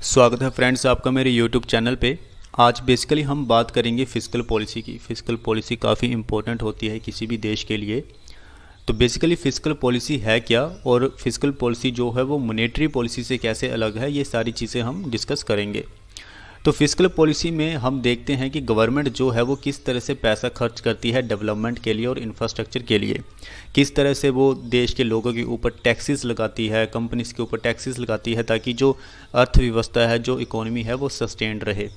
स्वागत है फ्रेंड्स आपका मेरे यूट्यूब चैनल पे। आज बेसिकली हम बात करेंगे फ़िस्कल पॉलिसी की। फ़िस्कल पॉलिसी काफ़ी इंपॉर्टेंट होती है किसी भी देश के लिए। तो बेसिकली फ़िस्कल पॉलिसी है क्या और फ़िस्कल पॉलिसी जो है वो मॉनेटरी पॉलिसी से कैसे अलग है, ये सारी चीज़ें हम डिस्कस करेंगे। तो फ़िस्कल पॉलिसी में हम देखते हैं कि गवर्नमेंट जो है वो किस तरह से पैसा खर्च करती है डेवलपमेंट के लिए और इंफ्रास्ट्रक्चर के लिए, किस तरह से वो देश के लोगों के ऊपर टैक्सेस लगाती है, कंपनीज़ के ऊपर टैक्सेस लगाती है ताकि जो अर्थव्यवस्था है, जो इकोनॉमी है वो सस्टेन्ड रहे।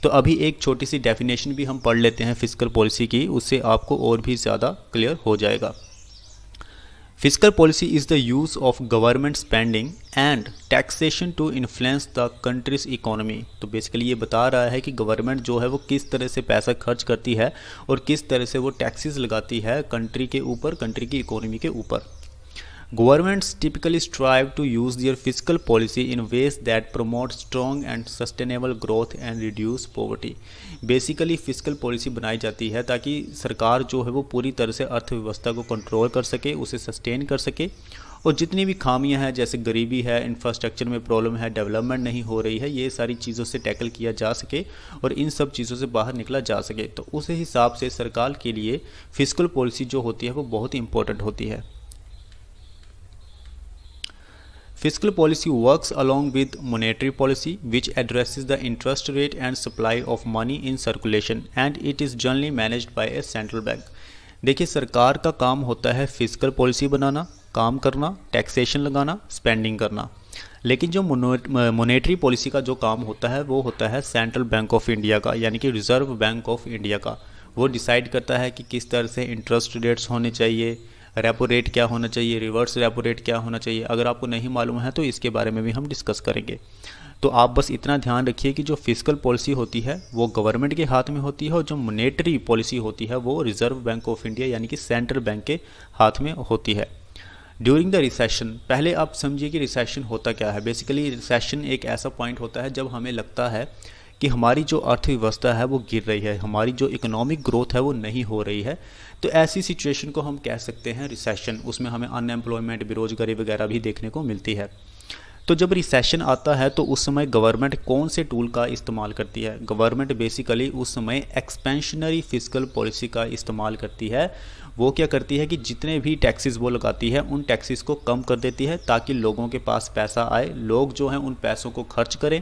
तो अभी एक छोटी सी डेफिनेशन भी हम पढ़ लेते हैं फ़िस्कल पॉलिसी की, उससे आपको और भी ज़्यादा क्लियर हो जाएगा। Fiscal policy is the use of government spending and taxation to influence the country's economy। तो बेसिकली ये बता रहा है कि गवर्नमेंट जो है वो किस तरह से पैसा खर्च करती है और किस तरह से वो टैक्सेस लगाती है कंट्री के ऊपर, कंट्री की इकोनॉमी के ऊपर। Governments typically strive to use their fiscal policy in ways that promote strong and sustainable growth and reduce poverty। Basically physical policy बनाई जाती है ताकि सरकार जो है वो पूरी तरह से अर्थव्यवस्था को कंट्रोल कर सके, उसे सस्टेन कर सके और जितनी भी खामियां हैं जैसे गरीबी है, इंफ्रास्ट्रक्चर में प्रॉब्लम है, डेवलपमेंट नहीं हो रही है, ये सारी चीज़ों से टैकल किया जा सके और इन सब चीज़ों से बाहर निकला जा सके। तो उस हिसाब से सरकार के लिए फिजिकल पॉलिसी जो होती है वो बहुत ही इंपॉर्टेंट होती है। Fiscal policy works along with monetary policy, which addresses the interest rate and supply of money in circulation, and it is generally managed by a central bank। देखिए, सरकार का काम होता है फिजिकल पॉलिसी बनाना, काम करना, टैक्सेशन लगाना, स्पेंडिंग करना। लेकिन जो मोनेटरी पॉलिसी का जो काम होता है वो होता है सेंट्रल बैंक ऑफ इंडिया का, यानी कि रिजर्व बैंक ऑफ इंडिया का। वो डिसाइड करता है कि किस तरह से इंटरेस्ट रेट्स होने चाहिए, रेपो रेट क्या होना चाहिए, रिवर्स रेपो रेट क्या होना चाहिए। अगर आपको नहीं मालूम है तो इसके बारे में भी हम डिस्कस करेंगे। तो आप बस इतना ध्यान रखिए कि जो फिजिकल पॉलिसी होती है वो गवर्नमेंट के हाथ में होती है और जो मॉनेटरी पॉलिसी होती है वो रिजर्व बैंक ऑफ इंडिया यानी कि सेंट्रल बैंक के हाथ में होती है। ड्यूरिंग द रिसेशन, पहले आप समझिए कि रिसेशन होता क्या है। बेसिकली रिसेशन एक ऐसा पॉइंट होता है जब हमें लगता है कि हमारी जो अर्थव्यवस्था है वो गिर रही है, हमारी जो इकोनॉमिक ग्रोथ है वो नहीं हो रही है। तो ऐसी सिचुएशन को हम कह सकते हैं रिसेशन। उसमें हमें अनएम्प्लॉयमेंट, बेरोजगारी वगैरह भी देखने को मिलती है। तो जब रिसेशन आता है तो उस समय गवर्नमेंट कौन से टूल का इस्तेमाल करती है? गवर्नमेंट बेसिकली उस समय एक्सपेंशनरी फिजिकल पॉलिसी का इस्तेमाल करती है। वो क्या करती है कि जितने भी टैक्सेस वो लगाती है उन टैक्सेस को कम कर देती है ताकि लोगों के पास पैसा आए, लोग जो हैं उन पैसों को खर्च करें।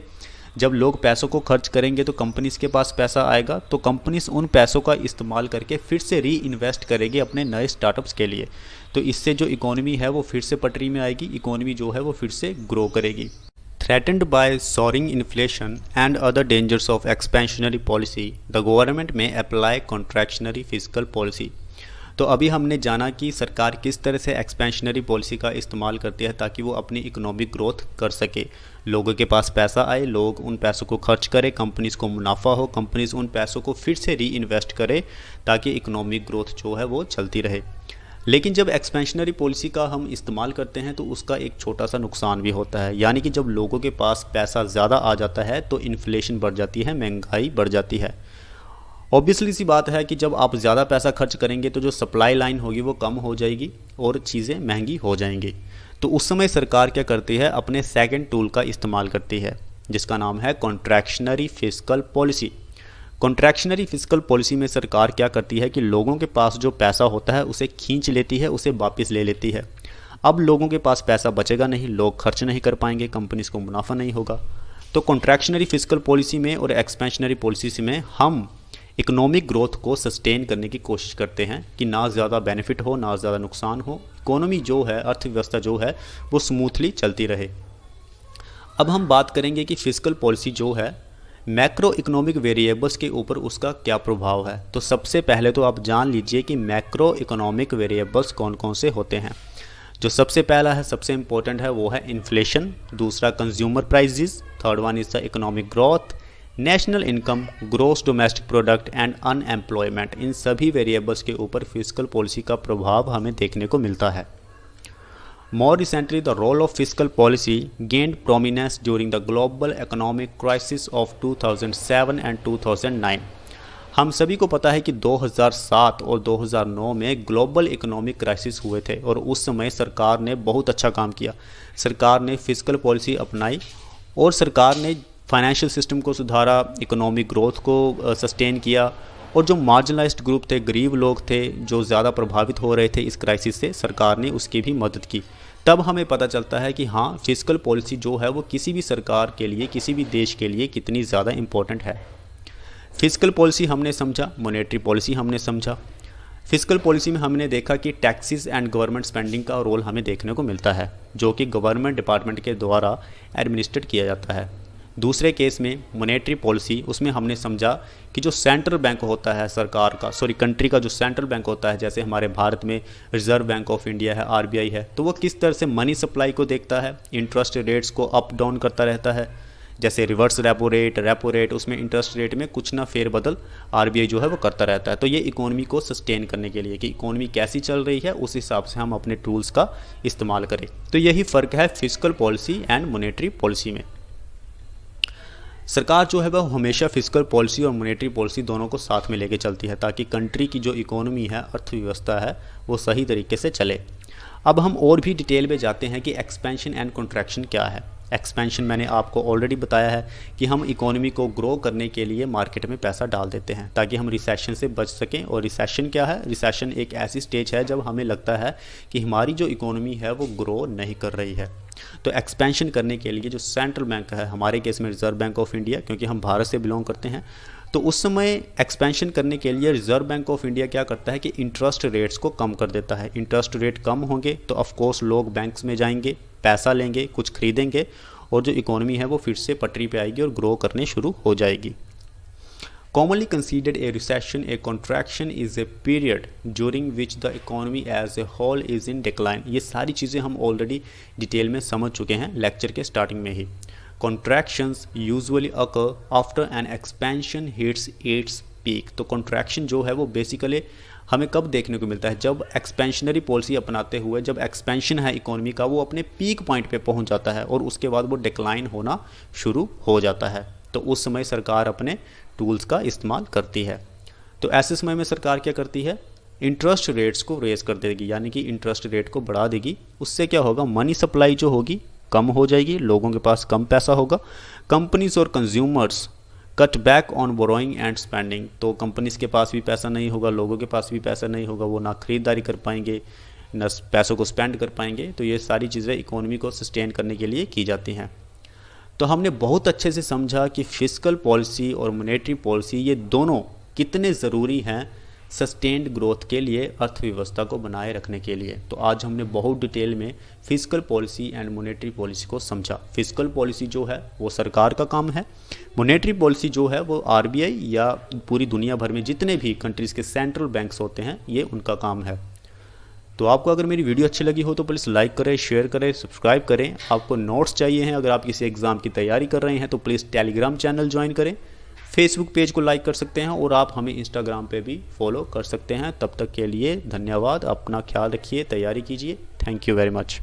जब लोग पैसों को खर्च करेंगे तो कंपनीज़ के पास पैसा आएगा, तो कंपनीज़ उन पैसों का इस्तेमाल करके फिर से री इन्वेस्ट करेगी अपने नए स्टार्टअप्स के लिए। तो इससे जो इकोनॉमी है वो फिर से पटरी में आएगी, इकोनॉमी जो है वो फिर से ग्रो करेगी। Threatened by soaring inflation and other dangers of expansionary policy, the government may apply contractionary fiscal policy. तो अभी हमने जाना कि सरकार किस तरह से एक्सपेंशनरी पॉलिसी का इस्तेमाल करती है ताकि वो अपनी इकोनॉमिक ग्रोथ कर सके, लोगों के पास पैसा आए, लोग उन पैसों को खर्च करें, कंपनीज़ को मुनाफा हो, कंपनीज़ उन पैसों को फिर से री इन्वेस्ट करें ताकि इकोनॉमिक ग्रोथ जो है वो चलती रहे। लेकिन जब एक्सपेंशनरी पॉलिसी का हम इस्तेमाल करते हैं तो उसका एक छोटा सा नुकसान भी होता है, यानी कि जब लोगों के पास पैसा ज़्यादा आ जाता है तो इन्फ्लेशन बढ़ जाती है, महंगाई बढ़ जाती है। ऑब्वियसली सी बात है कि जब आप ज़्यादा पैसा खर्च करेंगे तो जो सप्लाई लाइन होगी वो कम हो जाएगी और चीज़ें महंगी हो जाएंगी। तो उस समय सरकार क्या करती है, अपने सेकंड टूल का इस्तेमाल करती है जिसका नाम है contractionary fiscal policy. Contractionary fiscal policy में सरकार क्या करती है कि लोगों के पास जो पैसा होता है उसे खींच लेती है, उसे वापस ले लेती है। अब लोगों के पास पैसा बचेगा नहीं, लोग खर्च नहीं कर पाएंगे, कंपनीज को मुनाफा नहीं होगा। तो कॉन्ट्रैक्शनरी फिजिकल पॉलिसी में और एक्सपेंशनरी पॉलिसी में हम इकोनॉमिक ग्रोथ को सस्टेन करने की कोशिश करते हैं कि ना ज़्यादा बेनिफिट हो ना ज़्यादा नुकसान हो, इकोनॉमी जो है, अर्थव्यवस्था जो है वो स्मूथली चलती रहे। अब हम बात करेंगे कि फिजिकल पॉलिसी जो है मैक्रो इकोनॉमिक वेरिएबल्स के ऊपर उसका क्या प्रभाव है। तो सबसे पहले तो आप जान लीजिए कि मैक्रो इकोनॉमिक वेरिएबल्स कौन कौन से होते हैं। जो सबसे पहला है, सबसे इंपॉर्टेंट है, वो है इन्फ्लेशन, दूसरा consumer prices, third one is the economic growth, national income, gross domestic product and unemployment. इन सभी वेरिएबल्स के ऊपर फिजिकल पॉलिसी का प्रभाव हमें देखने को मिलता है। More recently the role of fiscal policy gained prominence during the global economic crisis of 2007 and 2009। हम सभी को पता है कि 2007 और 2009 में ग्लोबल इकोनॉमिक क्राइसिस हुए थे और उस समय सरकार ने बहुत अच्छा काम किया। सरकार ने फिजिकल पॉलिसी अपनाई और सरकार ने फाइनेंशियल सिस्टम को सुधारा, इकोनॉमिक ग्रोथ को सस्टेन किया, और जो मार्जिनलाइज्ड ग्रुप थे, गरीब लोग थे जो ज़्यादा प्रभावित हो रहे थे इस क्राइसिस से, सरकार ने उसकी भी मदद की। तब हमें पता चलता है कि हाँ, फिस्कल पॉलिसी जो है वो किसी भी सरकार के लिए, किसी भी देश के लिए कितनी ज़्यादा इम्पोर्टेंट है। फिस्कल पॉलिसी हमने समझा, मॉनेटरी पॉलिसी हमने समझा। फिस्कल पॉलिसी में हमने देखा कि टैक्सेस एंड गवर्नमेंट स्पेंडिंग का रोल हमें देखने को मिलता है, जो कि गवर्नमेंट डिपार्टमेंट के द्वारा एडमिनिस्ट्रेट किया जाता है। दूसरे केस में मॉनेटरी पॉलिसी, उसमें हमने समझा कि जो सेंट्रल बैंक होता है सरकार का, कंट्री का जो सेंट्रल बैंक होता है, जैसे हमारे भारत में रिजर्व बैंक ऑफ इंडिया है, आरबीआई है, तो वो किस तरह से मनी सप्लाई को देखता है, इंटरेस्ट रेट्स को अप डाउन करता रहता है। जैसे रिवर्स रेपो रेट, उसमें इंटरेस्ट रेट में कुछ ना फेरबदल आरबीआई जो है वो करता रहता है। तो ये इकोनॉमी को सस्टेन करने के लिए कि इकोनॉमी कैसी चल रही है, उस हिसाब से हम अपने टूल्स का इस्तेमाल करें। तो यही फ़र्क है fiscal policy and monetary policy में। सरकार जो है वह हमेशा फिस्कल पॉलिसी और मॉनेटरी पॉलिसी दोनों को साथ में लेके चलती है, ताकि कंट्री की जो इकोनॉमी है, अर्थव्यवस्था है, वो सही तरीके से चले। अब हम और भी डिटेल में जाते हैं कि एक्सपेंशन एंड कॉन्ट्रैक्शन क्या है। एक्सपेंशन मैंने आपको ऑलरेडी बताया है कि हम इकोनॉमी को ग्रो करने के लिए मार्केट में पैसा डाल देते हैं ताकि हम रिसेशन से बच सकें। और रिसेशन क्या है? रिसेशन एक ऐसी स्टेज है जब हमें लगता है कि हमारी जो इकोनॉमी है वो ग्रो नहीं कर रही है। तो एक्सपेंशन करने के लिए जो सेंट्रल बैंक है, हमारे केस में रिजर्व बैंक ऑफ इंडिया, क्योंकि हम भारत से बिलोंग करते हैं, तो उस समय एक्सपेंशन करने के लिए रिजर्व बैंक ऑफ इंडिया क्या करता है कि इंटरेस्ट रेट्स को कम कर देता है। इंटरेस्ट रेट कम होंगे तो ऑफकोर्स लोग बैंक्स में जाएंगे, पैसा लेंगे, कुछ खरीदेंगे, और जो इकोनॉमी है वो फिर से पटरी पे आएगी और ग्रो करने शुरू हो जाएगी। Commonly considered a recession a contraction is a period during which the economy as a whole is in decline. ये सारी चीज़ें हम ऑलरेडी डिटेल में समझ चुके हैं लेक्चर के स्टार्टिंग में ही। Contractions usually occur after an expansion hits its peak. तो कॉन्ट्रैक्शन जो है वो बेसिकली हमें कब देखने को मिलता है? जब एक्सपेंशनरी पॉलिसी अपनाते हुए जब एक्सपेंशन है इकोनॉमी का वो अपने पीक पॉइंट पे पहुंच जाता है और उसके बाद वो डिक्लाइन होना शुरू हो जाता है। तो उस समय सरकार अपने टूल्स का इस्तेमाल करती है। तो ऐसे समय में सरकार क्या करती है? इंटरेस्ट रेट्स को रेज कर देगी, यानी कि इंटरेस्ट रेट को बढ़ा देगी। उससे क्या होगा? मनी सप्लाई जो होगी कम हो जाएगी, लोगों के पास कम पैसा होगा। कंपनीज और consumers cut back on borrowing and spending. तो कंपनीज के पास भी पैसा नहीं होगा, लोगों के पास भी पैसा नहीं होगा, वो ना खरीदारी कर पाएंगे ना पैसों को स्पेंड कर पाएंगे। तो ये सारी चीज़ें इकोनॉमी को सस्टेन करने के लिए की जाती हैं। तो हमने बहुत अच्छे से समझा कि फिस्कल पॉलिसी और मॉनेटरी पॉलिसी ये दोनों कितने ज़रूरी हैं सस्टेन्ड ग्रोथ के लिए, अर्थव्यवस्था को बनाए रखने के लिए। तो आज हमने बहुत डिटेल में fiscal policy and monetary policy को समझा। फिस्कल पॉलिसी जो है वो सरकार का काम है, मॉनेटरी पॉलिसी जो है वो आरबीआई या पूरी दुनिया भर में जितने भी कंट्रीज़ के सेंट्रल बैंक्स होते हैं ये उनका काम है। तो आपको अगर मेरी वीडियो अच्छी लगी हो तो प्लीज़ लाइक करें, शेयर करें, सब्सक्राइब करें। आपको नोट्स चाहिए हैं, अगर आप किसी एग्ज़ाम की तैयारी कर रहे हैं तो प्लीज़ टेलीग्राम चैनल ज्वाइन करें, फेसबुक पेज को लाइक कर सकते हैं और आप हमें इंस्टाग्राम पे भी फॉलो कर सकते हैं। तब तक के लिए धन्यवाद। अपना ख्याल रखिए, तैयारी कीजिए। Thank you very much.